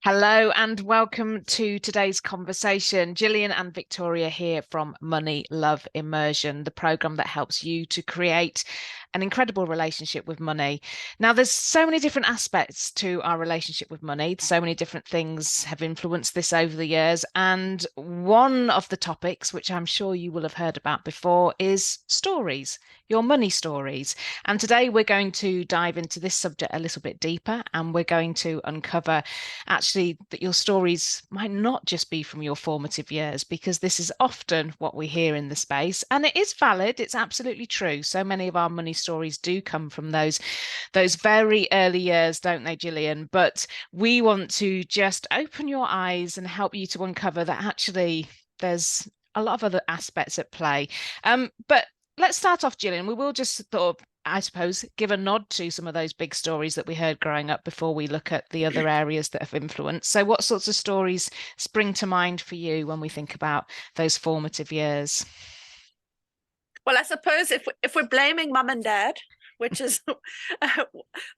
Hello and welcome to today's conversation. Gillian and Victoria here from Money, Love, Immersion, the program that helps you to create an incredible relationship with money. Now, there's so many different aspects to our relationship with money. So many different things have influenced this over the years. And one of the topics, which I'm sure you will have heard about before, is stories, your money stories. And today we're going to dive into this subject a little bit deeper, and we're going to uncover actually that your stories might not just be from your formative years, because this is often what we hear in the space, and it is valid. It's absolutely true. So many of our money stories do come from those very early years, don't they, Gillian? But we want to just open your eyes and help you to uncover that actually there's a lot of other aspects at play. But let's start off, Gillian. We will just sort of, I suppose, give a nod to some of those big stories that we heard growing up before we look at the other areas that have influenced. So what sorts of stories spring to mind for you when we think about those formative years? Well, I suppose if we're blaming mum and dad, which is the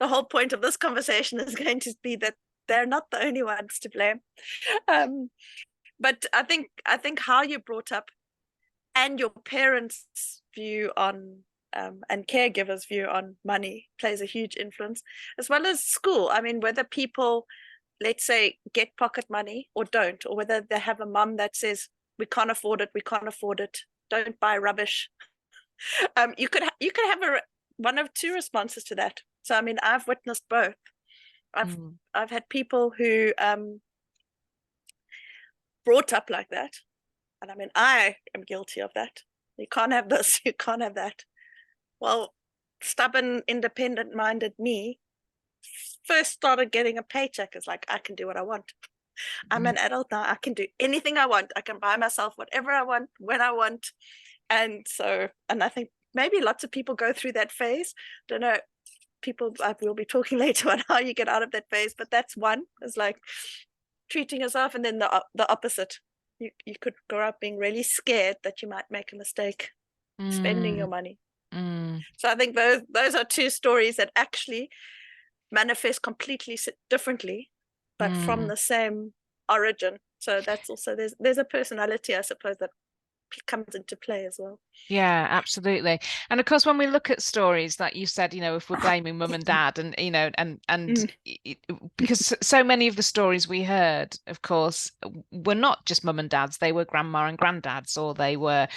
whole point of this conversation is going to be that they're not the only ones to blame. Um, but I think how you're brought up and your parents' view on and caregivers' view on money plays a huge influence, as well as school. I mean, whether people, let's say, get pocket money or don't, or whether they have a mum that says, we can't afford it, don't buy rubbish. You could have one of two responses to that. So I mean, I've witnessed both. I've Mm, I've had people who brought up like that, and I mean, I am guilty of that. You can't have this, you can't have that. Well, stubborn, independent-minded me first started getting a paycheck is like, I can do what I want. I'm mm, an adult now. I can do anything I want. I can buy myself whatever I want when I want. And I think maybe lots of people go through that phase. Don't know, people, we'll be talking later on how you get out of that phase, but that's one, is like treating yourself. And then the opposite, you could grow up being really scared that you might make a mistake spending mm, your money. mm, So I think those are two stories that actually manifest completely differently, but from mm. the same origin. So that's also, there's a personality, I suppose, that comes into play as well. Yeah, absolutely. And of course, when we look at stories that you said, if we're blaming mum and dad and, Mm. because so many of the stories we heard, of course, were not just mum and dads, they were grandma and granddads, or they were,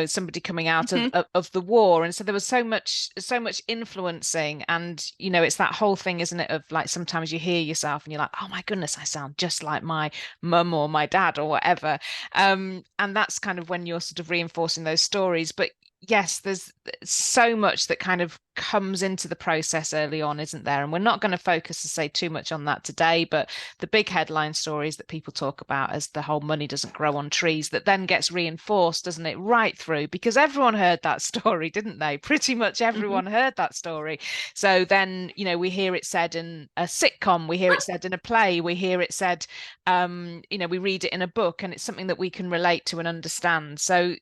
somebody coming out of, Mm-hmm. of the war. And so there was so much influencing. And, it's that whole thing, isn't it, of like sometimes you hear yourself and you're like, oh my goodness, I sound just like my mum or my dad or whatever. And that's kind of when you're sort of reinforcing those stories. But yes, there's so much that kind of comes into the process early on, isn't there? And we're not going to focus to say too much on that today, but the big headline stories that people talk about as the whole money doesn't grow on trees, that then gets reinforced, doesn't it, right through, because everyone heard that story, didn't they? Pretty much Mm-hmm. everyone heard that story. So then, we hear it said in a sitcom, we hear it said in a play, we hear it said, we read it in a book, and it's something that we can relate to and understand. So,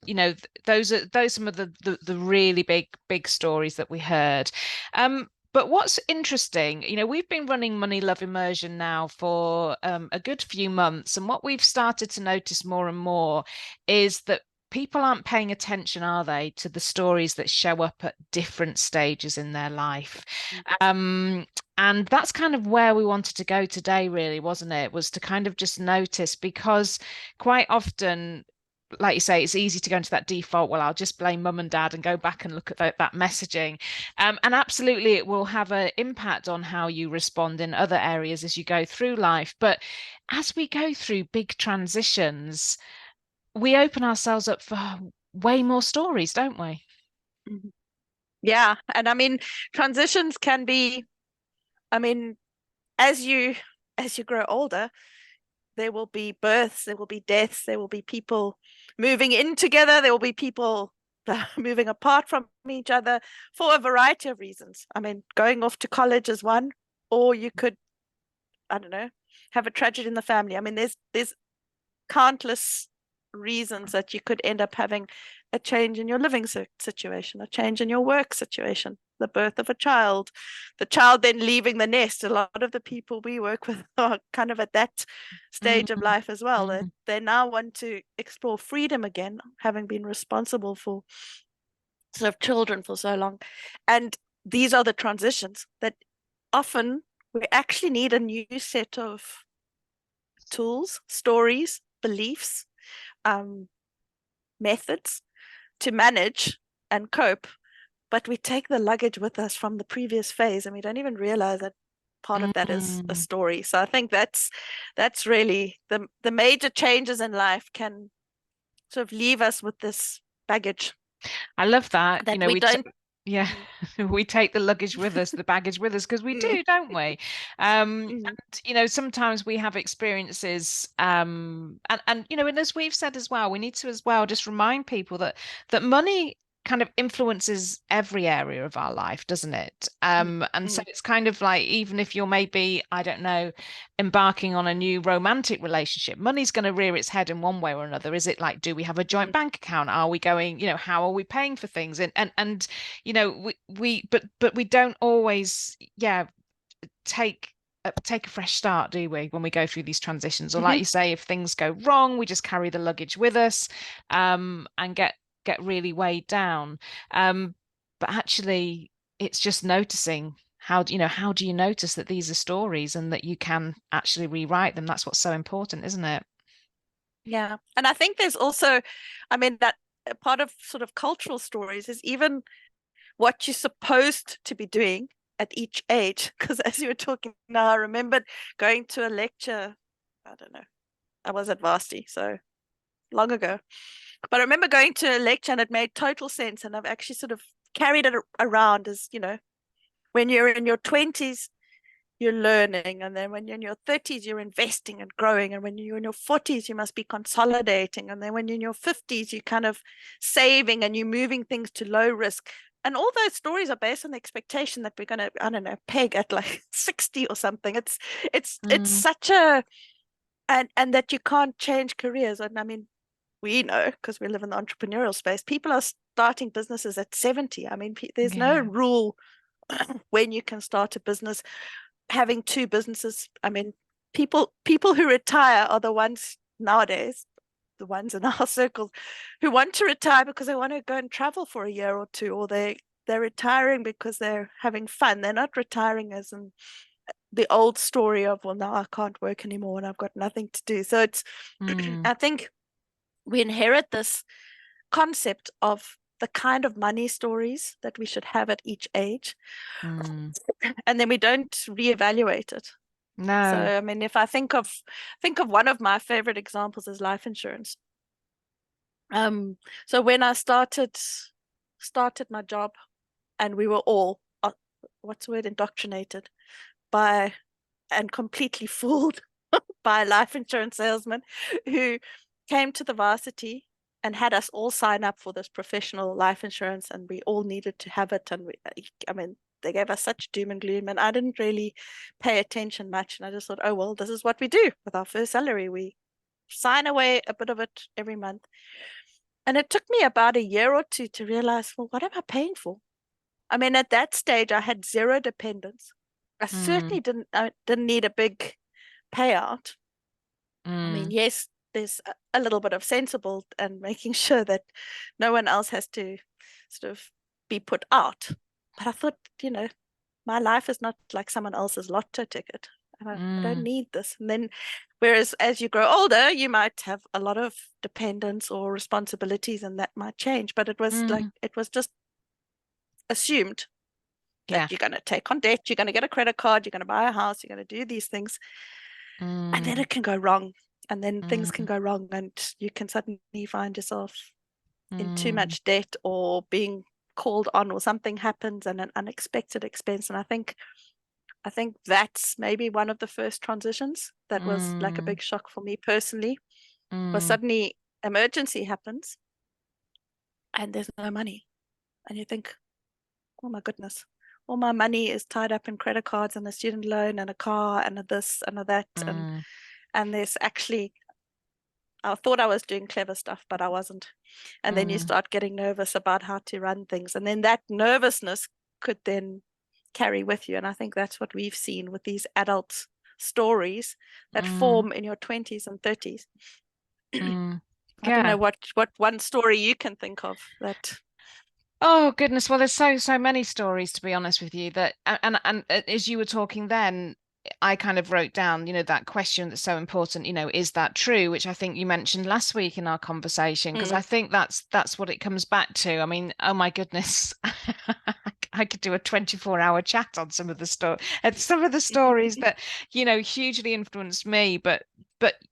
those some of the really big stories that we heard. But what's interesting, we've been running Money Love Immersion now for a good few months, and what we've started to notice more and more is that people aren't paying attention, are they, to the stories that show up at different stages in their life. Um, and that's kind of where we wanted to go today, really, wasn't it? Was to kind of just notice, because quite often, like you say, it's easy to go into that default, well, I'll just blame mum and dad and go back and look at that messaging. And absolutely, it will have an impact on how you respond in other areas as you go through life. But as we go through big transitions, we open ourselves up for way more stories, don't we? Mm-hmm. Yeah, and I mean, transitions can be, I mean, as you as you grow older, there will be births, there will be deaths, there will be people moving in together, there will be people moving apart from each other for a variety of reasons. I mean, going off to college is one, or you could, I don't know, have a tragedy in the family. I mean, there's countless reasons that you could end up having a change in your living situation, a change in your work situation. the birth of a child, the child then leaving the nest. A lot of the people we work with are kind of at that stage of life as well, that they now want to explore freedom again, having been responsible for sort of children for so long. And these are the transitions that often we actually need a new set of tools, stories, beliefs, methods to manage and cope. But we take the luggage with us from the previous phase, and we don't even realize that part of that is a story. So I think that's really the major changes in life can sort of leave us with this baggage. I love that. That we don't. Yeah, we take the luggage with us, the baggage with us, because we do, don't we? And sometimes we have experiences, and and as we've said as well, we need to as well just remind people that money kind of influences every area of our life, doesn't it? And so it's kind of like, even if you're maybe, I don't know, embarking on a new romantic relationship, money's going to rear its head in one way or another. Is it like, do we have a joint bank account? Are we going, how are we paying for things? And but we don't always, take a fresh start, do we, when we go through these transitions? Or like you say, if things go wrong, we just carry the luggage with us, and get really weighed down. But actually, it's just noticing how do you notice that these are stories and that you can actually rewrite them. That's what's so important, isn't it? Yeah. And I think there's also, I mean, that part of sort of cultural stories is even what you're supposed to be doing at each age. Because as you were talking now, I remembered going to a lecture, I don't know, I was at varsity, so long ago. But I remember going to a lecture and it made total sense. And I've actually sort of carried it around as, when you're in your 20s, you're learning. And then when you're in your 30s, you're investing and growing. And when you're in your 40s, you must be consolidating. And then when you're in your 50s, you're kind of saving and you're moving things to low risk. And all those stories are based on the expectation that we're going to, I don't know, peg at like 60 or something. It's such a, and that you can't change careers. And I mean, we know, because we live in the entrepreneurial space, people are starting businesses at 70. I mean, there's no rule when you can start a business. Having two businesses, I mean, people who retire are the ones nowadays, the ones in our circles, who want to retire because they want to go and travel for a year or two, or they're retiring because they're having fun. They're not retiring as in the old story of, well, now I can't work anymore and I've got nothing to do. So it's I think we inherit this concept of the kind of money stories that we should have at each age, and then we don't reevaluate it. No. So I mean, if I think of one of my favorite examples is life insurance. So when I started my job, and we were all what's the word, indoctrinated by and completely fooled by a life insurance salesman who came to the varsity and had us all sign up for this professional life insurance, and we all needed to have it. And I mean, they gave us such doom and gloom, and I didn't really pay attention much. And I just thought, oh, well, this is what we do with our first salary. We sign away a bit of it every month. And it took me about a year or two to realize, well, what am I paying for? I mean, at that stage, I had zero dependents. I certainly didn't need a big payout. I mean, yes, there's a little bit of sensible and making sure that no one else has to sort of be put out. But I thought, my life is not like someone else's lotto ticket. And I don't need this. And then, whereas as you grow older, you might have a lot of dependents or responsibilities, and that might change. But it was it was just assumed that you're going to take on debt, you're going to get a credit card, you're going to buy a house, you're going to do these things. And then it can go wrong. And then things can go wrong, and you can suddenly find yourself in too much debt, or being called on, or something happens and an unexpected expense. And I think that's maybe one of the first transitions that was like a big shock for me personally. Was suddenly emergency happens and there's no money. And you think, oh my goodness, all my money is tied up in credit cards and a student loan and a car and a this and a that. And there's actually, I thought I was doing clever stuff, but I wasn't. And then you start getting nervous about how to run things. And then that nervousness could then carry with you. And I think that's what we've seen with these adult stories that form in your 20s and 30s. Yeah. I don't know what one story you can think of that. Oh goodness, well, there's so many stories, to be honest with you, that and as you were talking then, I kind of wrote down, that question that's so important, is that true? Which I think you mentioned last week in our conversation, because I think that's what it comes back to. I mean, oh my goodness, I could do a 24-hour chat on some of the stories that, hugely influenced me, but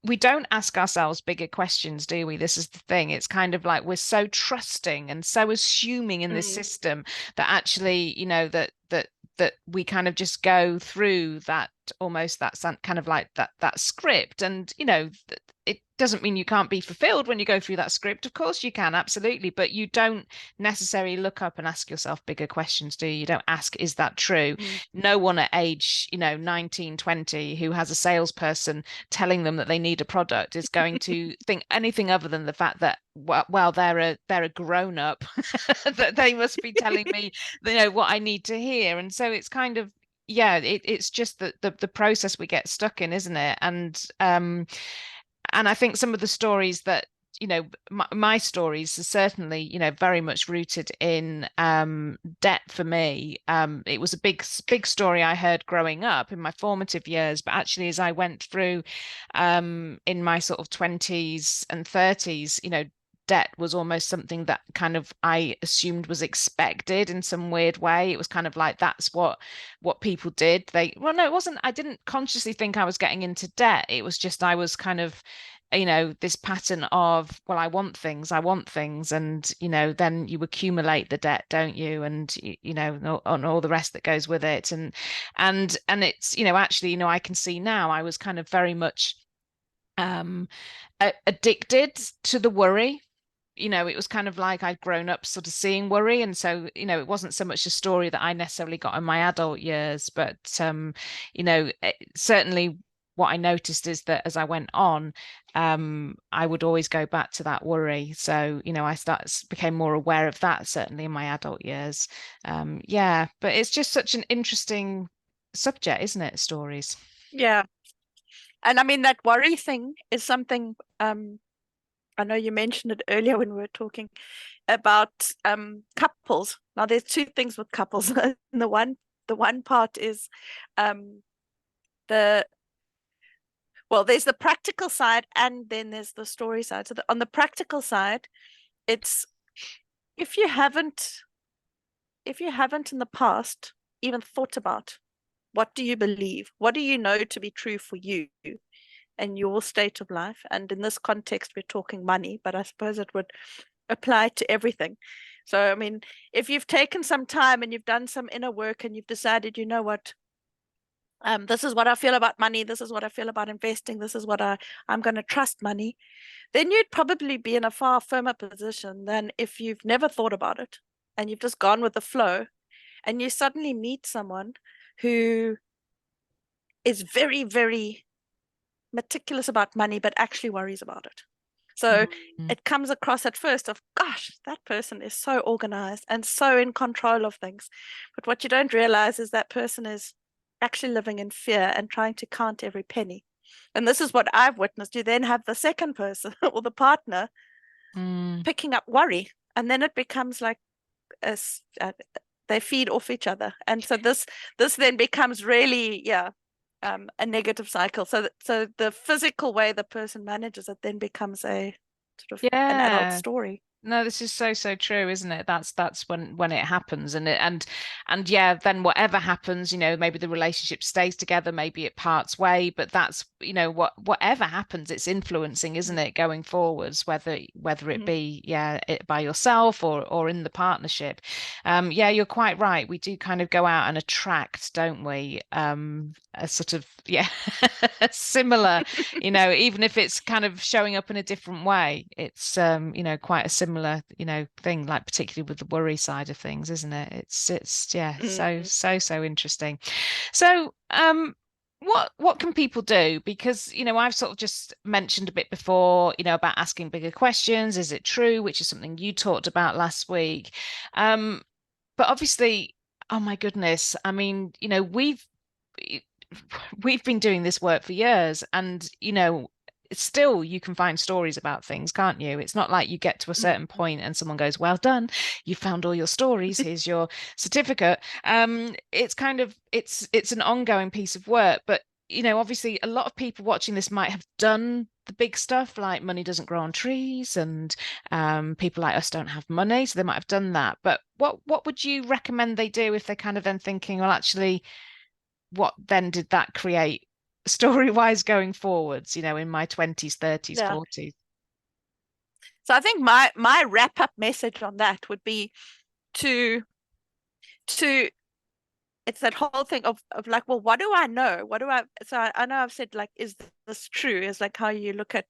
we don't ask ourselves bigger questions, do we? This is the thing. It's kind of like we're so trusting and so assuming in this system that actually, that we kind of just go through that, almost that kind of like that script. And it doesn't mean you can't be fulfilled when you go through that script. Of course you can, absolutely, but you don't necessarily look up and ask yourself bigger questions, do you? You don't ask, is that true? No one at age 19, 20 who has a salesperson telling them that they need a product is going to think anything other than the fact that, well, they're a grown up, that they must be telling me what I need to hear. And so it's kind of, it's just the process we get stuck in, isn't it? And I think some of the stories that my stories are certainly very much rooted in debt for me. It was a big story I heard growing up in my formative years, but actually as I went through in my sort of 20s and 30s, debt was almost something that kind of I assumed was expected in some weird way. It was kind of like that's what people did. No, it wasn't. I didn't consciously think I was getting into debt. It was just I was kind of this pattern of, well, I want things, and then you accumulate the debt, don't you? And and all the rest that goes with it. And it's actually I can see now I was kind of very much addicted to the worry. It was kind of like I'd grown up sort of seeing worry. And so, it wasn't so much a story that I necessarily got in my adult years, but, certainly what I noticed is that as I went on, I would always go back to that worry. So, I became more aware of that, certainly in my adult years. But it's just such an interesting subject, isn't it? Stories. Yeah. And I mean, that worry thing is something, I know you mentioned it earlier when we were talking about couples. Now, there's two things with couples. The one part is there's the practical side, and then there's the story side. So on the practical side, it's if you haven't in the past even thought about what do you believe, what do you know to be true for you and your state of life. And in this context, we're talking money, but I suppose it would apply to everything. So, I mean, if you've taken some time and you've done some inner work and you've decided, you know what, this is what I feel about money, this is what I feel about investing, this is what I'm going to trust money, then you'd probably be in a far firmer position than if you've never thought about it and you've just gone with the flow, and you suddenly meet someone who is very, very meticulous about money, but actually worries about it. So it comes across at first of, gosh, that person is so organized and so in control of things. But what you don't realize is that person is actually living in fear and trying to count every penny. And this is what I've witnessed. You then have the second person or the partner picking up worry. And then it becomes like they feed off each other. And so this then becomes really, a negative cycle. So the physical way the person manages it then becomes a sort of an adult story. No, this is so true, isn't it? That's when it happens, and then whatever happens, maybe the relationship stays together, maybe it parts way, but that's whatever happens, it's influencing, isn't it, going forwards, whether it be it by yourself or in the partnership. You're quite right. We do kind of go out and attract, don't we? A sort of similar, even if it's kind of showing up in a different way, it's quite a similar thing, like particularly with the worry side of things, isn't it? It's so interesting. So what can people do? Because I've sort of just mentioned a bit before about asking bigger questions. Is it true? Which is something you talked about last week. But obviously Oh my goodness. I mean, we've been doing this work for years, and still you can find stories about things, can't you? It's not like you get to a certain point and someone goes, well done, you found all your stories, here's your certificate. It's kind of it's an ongoing piece of work, but obviously a lot of people watching this might have done the big stuff, like money doesn't grow on trees, and people like us don't have money, so they might have done that. But what would you recommend they do if they're kind of then thinking, well, actually, what then did that create story wise going forwards, in my 20s, 30s, Yeah. 40s? So I think my wrap up message on that would be to it's that whole thing of like, well, what do I know? So I know I've said, like, is this true? Is like how you look at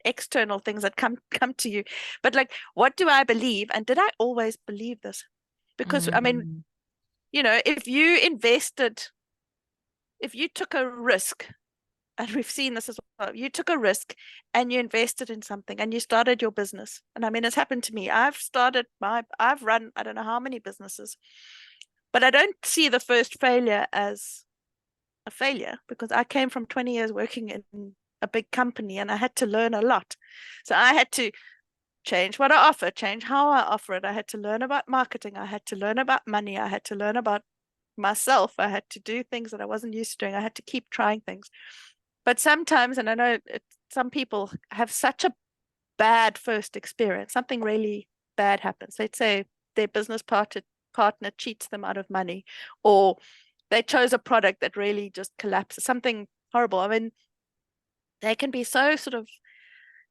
external things that come to you. But like, what do I believe? And did I always believe this? Because I mean, if you took a risk, and we've seen this as well, you took a risk and you invested in something and you started your business. And I mean, it's happened to me. I've run, I don't know how many businesses, but I don't see the first failure as a failure, because I came from 20 years working in a big company and I had to learn a lot. So I had to change what I offer, change how I offer it. I had to learn about marketing. I had to learn about money. I had to learn about myself. I had to do things that I wasn't used to doing. I had to keep trying things. But sometimes, and I know some people have such a bad first experience, something really bad happens. Let's say their business partner cheats them out of money, or they chose a product that really just collapses, something horrible. I mean, they can be so sort of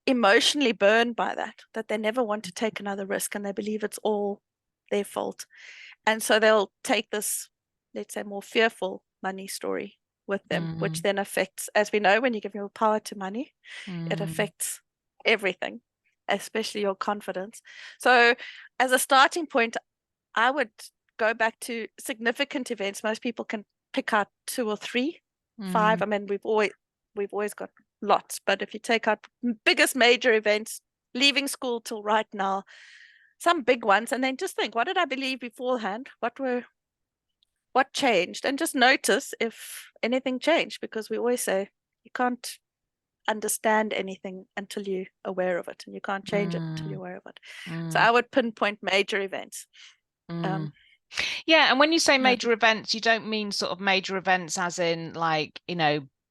emotionally burned by that they never want to take another risk, and they believe it's all their fault. And so they'll take this, let's say, more fearful money story with them, which then affects, as we know, when you give your power to money, it affects everything, especially your confidence. So as a starting point, I would go back to significant events. Most people can pick out 2 or 3, 5. I mean, we've always got lots, but if you take out biggest major events, leaving school till right now, some big ones, and then just think, what did I believe beforehand? What changed? And just notice if anything changed, because we always say you can't understand anything until you're aware of it, and you can't change it until you're aware of it. So I would pinpoint major events. Yeah, and when you say major events, you don't mean sort of major events as in like,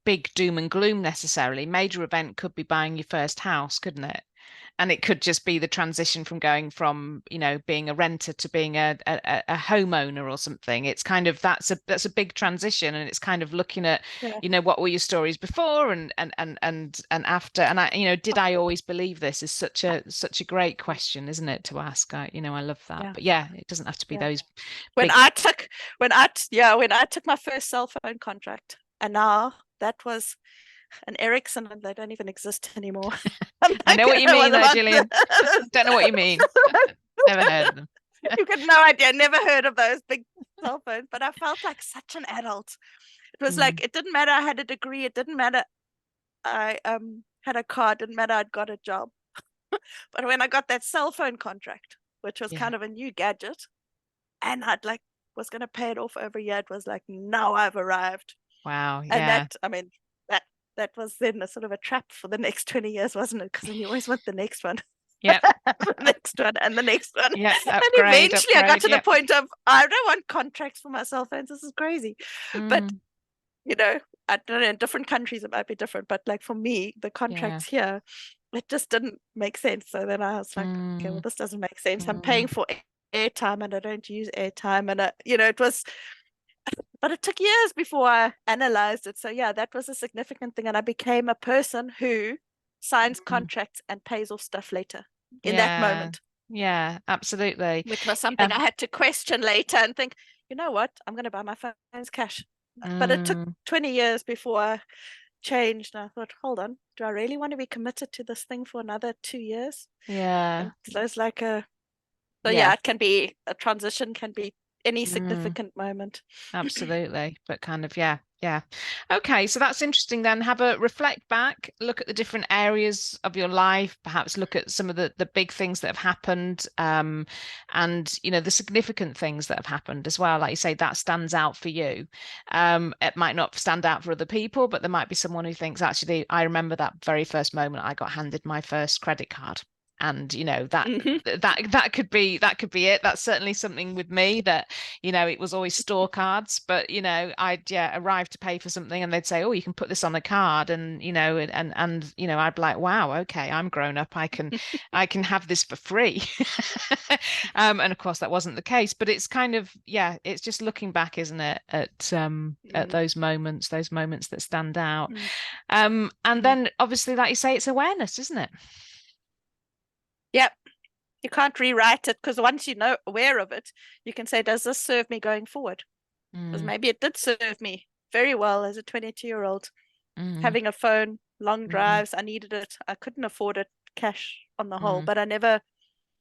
big doom and gloom necessarily. Major event could be buying your first house, couldn't it? And it could just be the transition from going from, being a renter to being a homeowner or something. It's kind of that's a big transition, and it's kind of looking at, what were your stories before and after. And I, did I always believe this is such a great question, isn't it, to ask? I love that. Yeah. But yeah, it doesn't have to be those. When I took my first cell phone contract, and now that was an Ericsson, and they don't even exist anymore. I know what you mean, though, Gillian. Don't know what you mean. Never heard of them. You've got no idea. Never heard of those big cell phones. But I felt like such an adult. It was like, it didn't matter I had a degree. It didn't matter I had a car. It didn't matter I'd got a job. But when I got that cell phone contract, which was kind of a new gadget, and I'd was going to pay it off every year, it was like, now I've arrived. Wow. Yeah. And that, I mean, that was then a sort of a trap for the next 20 years, wasn't it? Because then you always want the next one. Yeah. The next one and the next one. Yeah. And eventually I got to the point of, I don't want contracts for my cell phones. This is crazy. But, I don't know, in different countries it might be different. But like for me, the contracts here, it just didn't make sense. So then I was like, okay, well, this doesn't make sense. I'm paying for airtime and I don't use airtime. And, it was... But it took years before I analyzed it. So yeah, that was a significant thing. And I became a person who signs contracts and pays off stuff later in that moment. Yeah, absolutely. Which was something I had to question later and think, you know what, I'm going to buy my phones cash. But it took 20 years before I changed. And I thought, hold on, do I really want to be committed to this thing for another 2 years? Yeah. And so it's like it can be a transition, can be any Mm. significant moment. Absolutely. But kind of, yeah. Okay, so that's interesting then. Have a reflect back, look at the different areas of your life, perhaps look at some of the big things that have happened, and the significant things that have happened as well. Like you say, that stands out for you. It might not stand out for other people, but there might be someone who thinks, actually, I remember that very first moment I got handed my first credit card. And that could be it. That's certainly something with me, that it was always store cards, but I'd arrive to pay for something and they'd say, oh, you can put this on a card, and I'd be like, wow, okay, I'm grown up, I can have this for free. And of course that wasn't the case, but it's kind of, it's just looking back, isn't it, at those moments that stand out. And then obviously, like you say, it's awareness, isn't it? Yep. You can't rewrite it, because once aware of it, you can say, does this serve me going forward? Because maybe it did serve me very well as a 22-year-old. Having a phone, long drives, I needed it. I couldn't afford it cash on the whole, but I never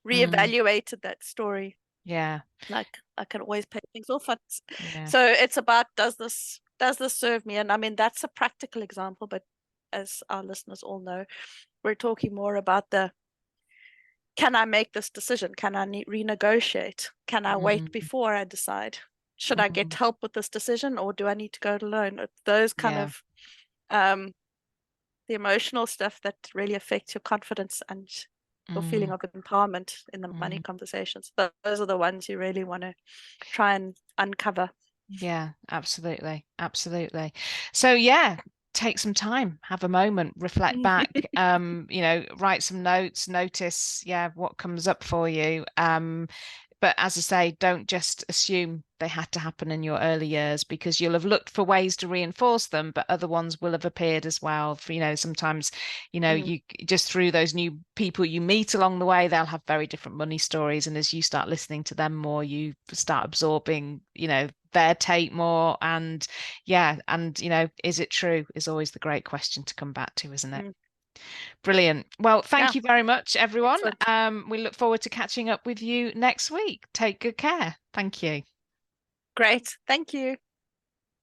reevaluated that story. Yeah. Like, I can always pay things off. Yeah. So it's about, does this serve me? And I mean, that's a practical example, but as our listeners all know, we're talking more about can I make this decision? Can I renegotiate? Can I wait before I decide? Should I get help with this decision, or do I need to go it alone? Those kind of the emotional stuff that really affects your confidence and your feeling of empowerment in the money conversations. Those are the ones you really want to try and uncover. Yeah, absolutely. So take some time, have a moment, reflect back, write some notes, notice what comes up for you. But as I say, don't just assume they had to happen in your early years, because you'll have looked for ways to reinforce them, but other ones will have appeared as well. Sometimes, you just, through those new people you meet along the way, they'll have very different money stories. And as you start listening to them more, you start absorbing, their take more. And is it true, is always the great question to come back to, isn't it? Brilliant. Well, thank you very much, everyone. We look forward to catching up with you next week. Take good care. Thank you. Great. Thank you.